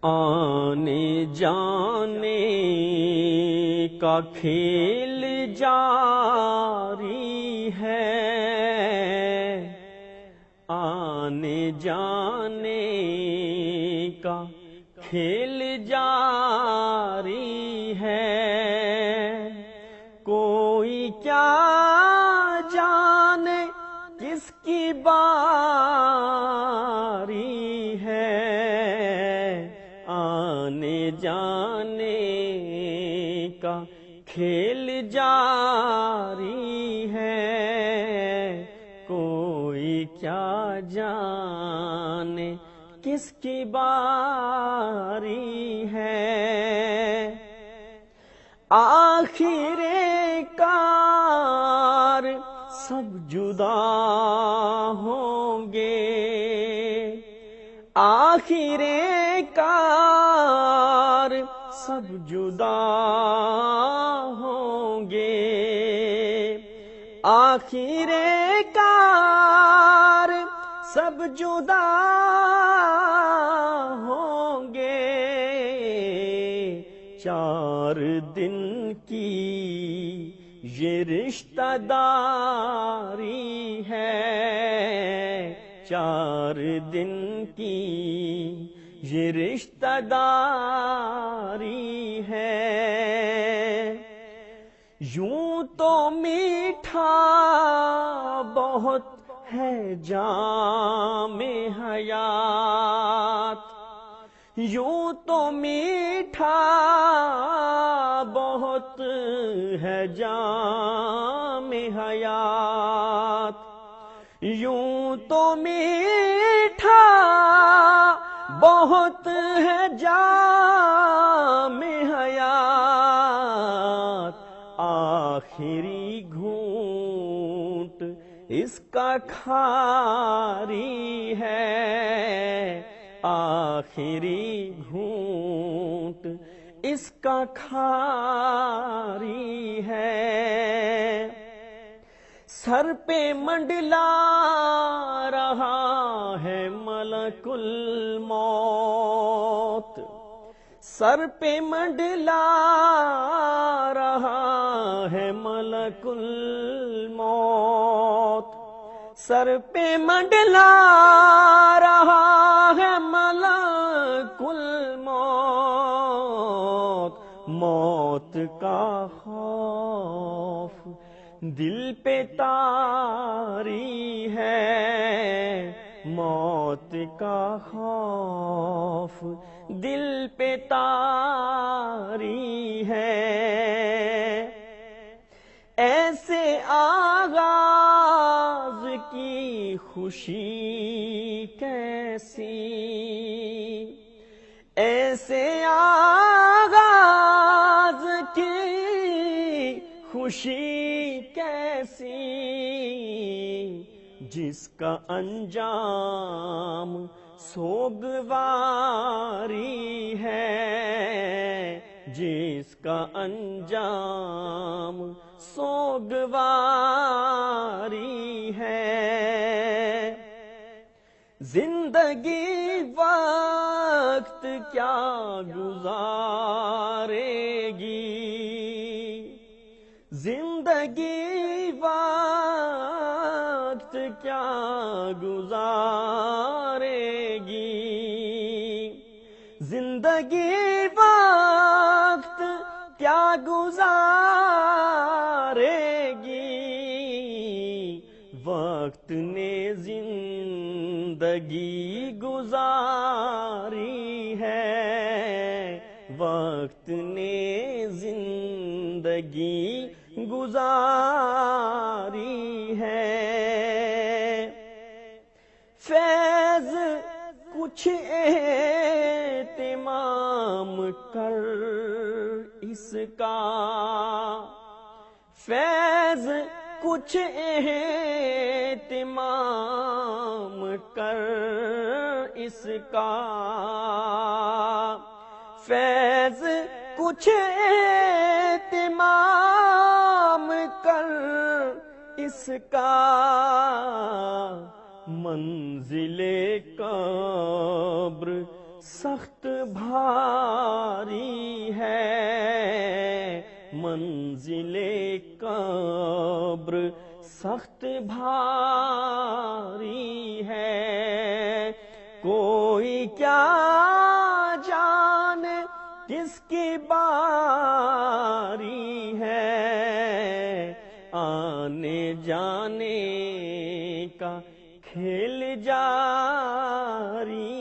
آنے جانے کا کھیل جاری ہے، آنے جانے کا کھیل جاری ہے، کوئی کیا جانے کس کی باری ہے، آنے جانے کا کھیل جاری ہے، کوئی کیا جانے کس کی باری ہے، آخر کار سب جدا ہوں گے، آخر کار سب جدا ہوں گے، آخر کار سب جدا ہوں گے، 4 دن کی یہ رشتہ داری ہے، 4 دن کی یہ رشتہ داری ہے، یوں تو میٹھا بہت ہے جام حیات، یوں تو میٹھا بہت ہے جام حیات، یوں تو میٹھا بہت ہے جام حیات، آخری گھونٹ اس کا کھاری ہے، آخری گھونٹ اس کا کھاری ہے، سر پہ منڈلا رہا ہے ملک الموت، سر پہ منڈلا رہا ہے ملک الموت، سر پہ منڈلا رہا ہے ملک الموت، موت کا خوف دل پہ طاری ہے، موت کا خوف دل پہ طاری ہے، ایسے آغاز کی خوشی کیسی، ایسے آغاز کی خوشی کیسی، جس کا انجام سوگواری ہے، جس کا انجام سوگواری ہے، زندگی وقت کیا گزارے گی، زندگی وقت کیا گزارے گی، زندگی وقت کیا گزارے گی، وقت نے زندگی گزاری ہے، وقت نے زندگی گزاری ہے، فیض کچھ اہتمام کر اس کا، فیض کچھ اہتمام کر اس کا، فیض کچھ اہتمام کر اس کا، منزل قبر سخت بھاری ہے، منزل قبر سخت بھاری ہے، کوئی کیا جانے کس کی باری ہے، آنے جانے کا کھیل جاری